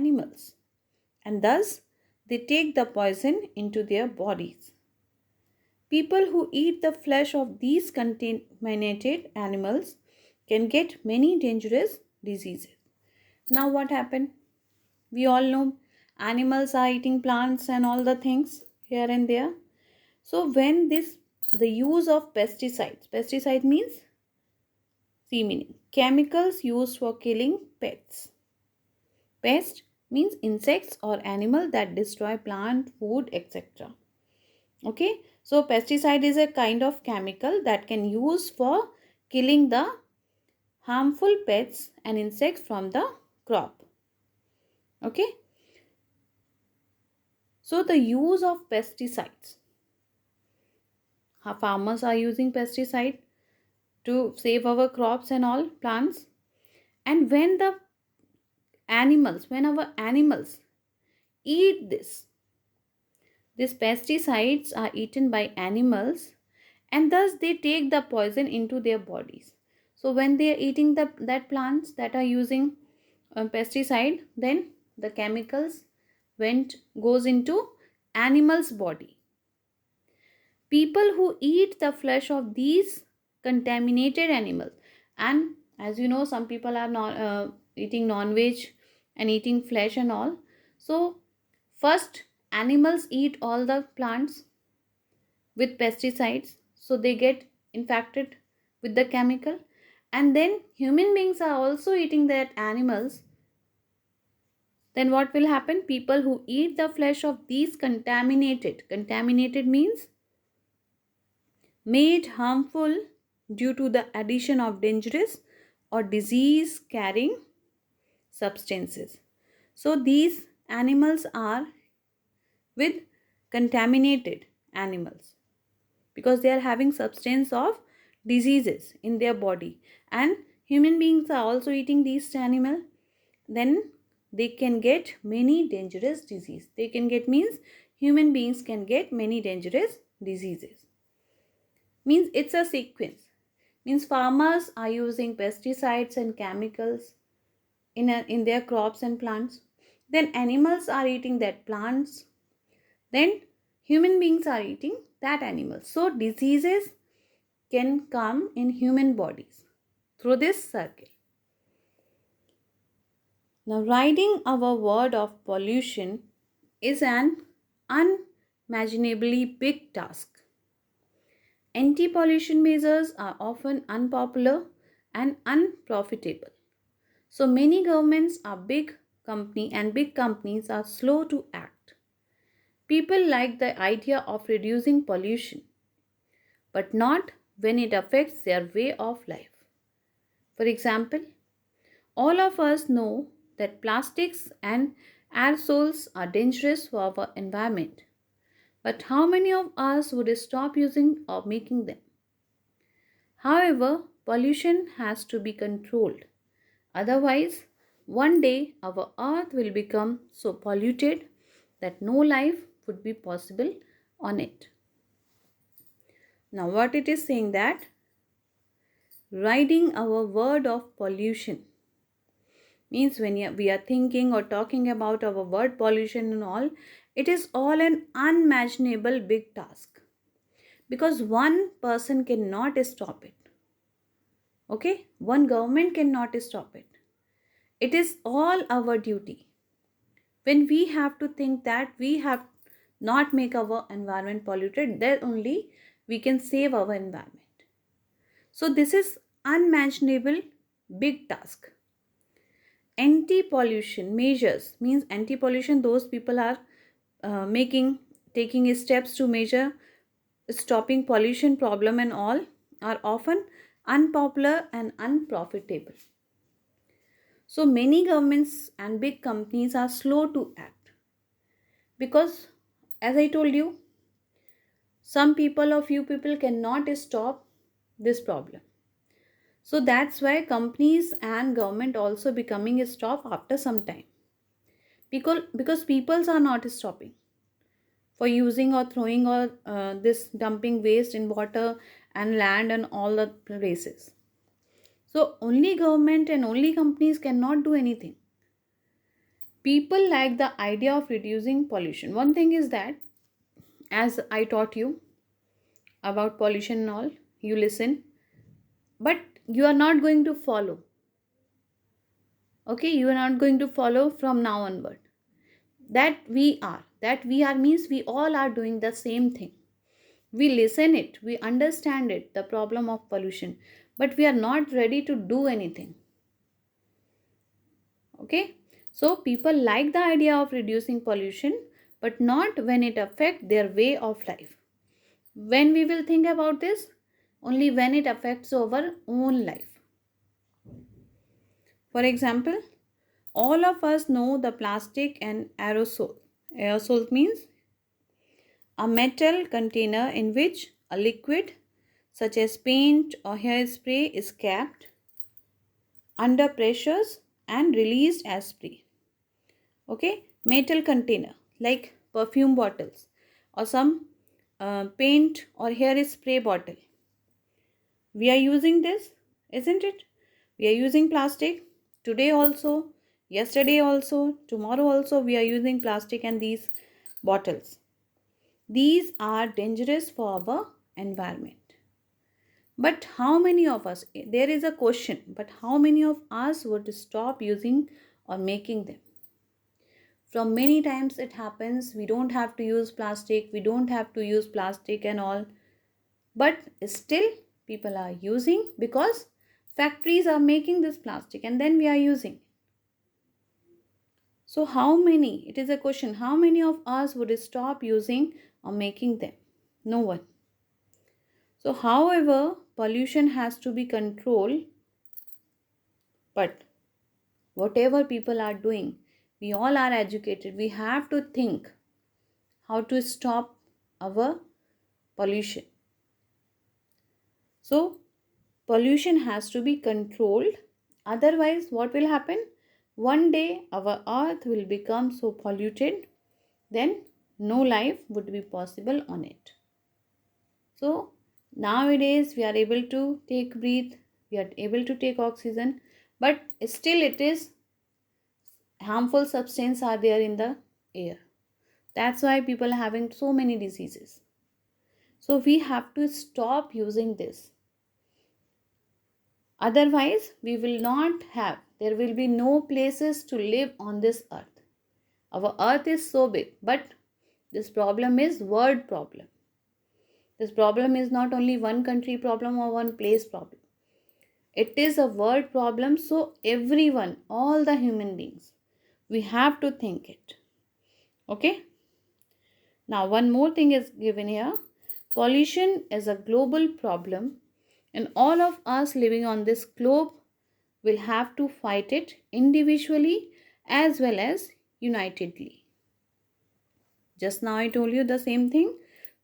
animals, and thus they take the poison into their bodies. People who eat the flesh of these contaminated animals can get many dangerous diseases. Now, what happened? We all know animals are eating plants and all the things here and there. So, when the use of pesticide means, see meaning, chemicals used for killing pests. Pest means insects or animal that destroy plant, food, etc. Okay, so pesticide is a kind of chemical that can use for killing the harmful pests and insects from the crop. Okay, so the use of pesticides. How farmers are using pesticide to save our crops and all plants. And when our animals eat these pesticides are eaten by animals, and thus they take the poison into their bodies. So when they are eating that plants that are using pesticide, then the chemicals went goes into animals body. People who eat the flesh of these contaminated animals, and as you know, some people are not eating non-veg and eating flesh and all. So first animals eat all the plants with pesticides, so they get infected with the chemical, and then human beings are also eating that animals. Then what will happen? People who eat the flesh of these contaminated means made harmful due to the addition of dangerous or disease carrying substances. So these animals are with contaminated animals because they are having substance of diseases in their body, and human beings are also eating these animal. Then they can get many dangerous disease. They can get means human beings can get many dangerous diseases. Means it's a sequence. Means farmers are using pesticides and chemicals in their crops and plants. Then animals are eating that plants. Then human beings are eating that animal. So diseases can come in human bodies through this circle. Now, riding our word of pollution is an unimaginably big task. Anti-pollution measures are often unpopular and unprofitable. So many governments are big companies are slow to act. People like the idea of reducing pollution, but not when it affects their way of life. For example, all of us know that plastics and aerosols are dangerous for our environment. But how many of us would stop using or making them? However, pollution has to be controlled. Otherwise, one day our earth will become so polluted that no life would be possible on it. Now, what it is saying that riding our word of pollution means when we are thinking or talking about our word pollution and all, it is all an unimaginable big task because one person cannot stop it. Okay, one government cannot stop it. It is all our duty. When we have to think that we have not make our environment polluted, then only we can save our environment. So this is unimaginable big task. Anti-pollution measures means anti-pollution, those people are taking steps to measure stopping pollution problem and all, are often unpopular and unprofitable. So many governments and big companies are slow to act because, as I told you, some people or few people cannot stop this problem. So that's why companies and government also becoming a stop after some time, because peoples are not stopping for using or throwing or this dumping waste in water and land and all the places. So only government and only companies cannot do anything. People like the idea of reducing pollution. One thing is that, as I taught you about pollution and all, you listen, but you are not going to follow. Okay, you are not going to follow from now onward. That we are means we all are doing the same thing. We listen it, we understand it, the problem of pollution, but we are not ready to do anything. Okay, so people like the idea of reducing pollution, but not when it affects their way of life. When we will think about this? Only when it affects our own life. For example, all of us know the plastic and aerosol. Aerosol means a metal container in which a liquid such as paint or hairspray is kept under pressures and released as spray. Okay, metal container like perfume bottles or some paint or hairspray bottle. We are using this, isn't it? We are using plastic today also, yesterday also, tomorrow also. We are using plastic and these bottles. These are dangerous for our environment. But how many of us, there is a question, but how many of us would stop using or making them? From many times it happens, we don't have to use plastic, we don't have to use plastic and all. But still people are using because factories are making this plastic and then we are using. So how many, it is a question, how many of us would stop using or making them? No one. So however, pollution has to be controlled, but whatever people are doing, we all are educated, we have to think how to stop our pollution. So pollution has to be controlled, otherwise what will happen? One day our earth will become so polluted, then no life would be possible on it. So nowadays we are able to take breathe, we are able to take oxygen, but still it is harmful substance are there in the air. That's why people are having so many diseases. So we have to stop using this. Otherwise, we will not have, there will be no places to live on this earth. Our earth is so big, but this problem is world problem. This problem is not only one country problem or one place problem. It is a world problem. So everyone, all the human beings, we have to think it. Okay. Now one more thing is given here. Pollution is a global problem and all of us living on this globe will have to fight it individually as well as unitedly. Just now I told you the same thing.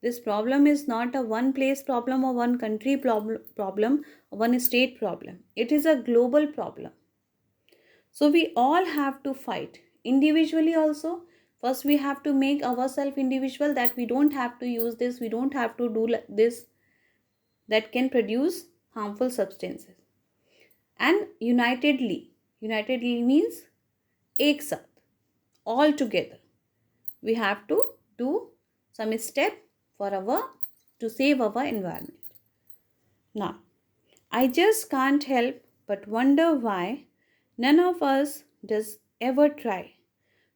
This problem is not a one place problem or one country problem or one state problem. It is a global problem. So we all have to fight individually also. First we have to make ourselves individual, that we don't have to use this, we don't have to do this that can produce harmful substances. And unitedly means एक साथ, all together we have to do some step for our to save our environment. Now I just can't help but wonder why none of us does ever try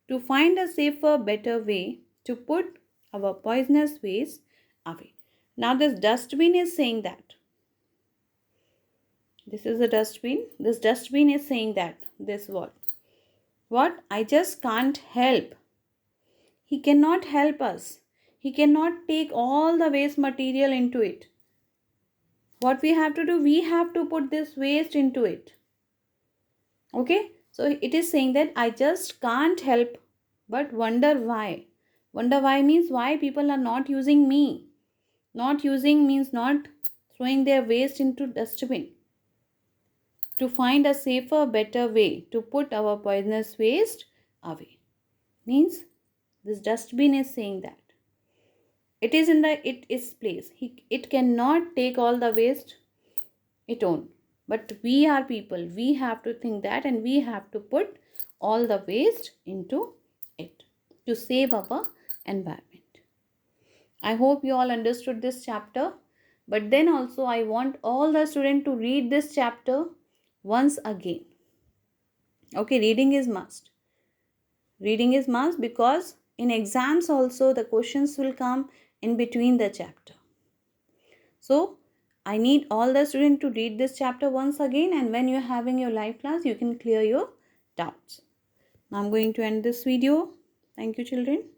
to find a safer, better way to put our poisonous waste away. Now this dustbin is saying that. This is a dustbin. This dustbin is saying that. This what? What? I just can't help. He cannot help us. He cannot take all the waste material into it. What we have to do? We have to put this waste into it. Okay? So it is saying that I just can't help but wonder why. Wonder why means why people are not using me. Not using means not throwing their waste into dustbin. To find a safer, better way to put our poisonous waste away. Means this dustbin is saying that. It is in the it is place. It cannot take all the waste it own. But we are people. We have to think that and we have to put all the waste into it to save our environment. I hope you all understood this chapter. But then also I want all the students to read this chapter once again. Okay, reading is must. Reading is must because in exams also the questions will come in between the chapter. So I need all the students to read this chapter once again, and when you're having your live class, you can clear your doubts. Now I'm going to end this video. Thank you, children.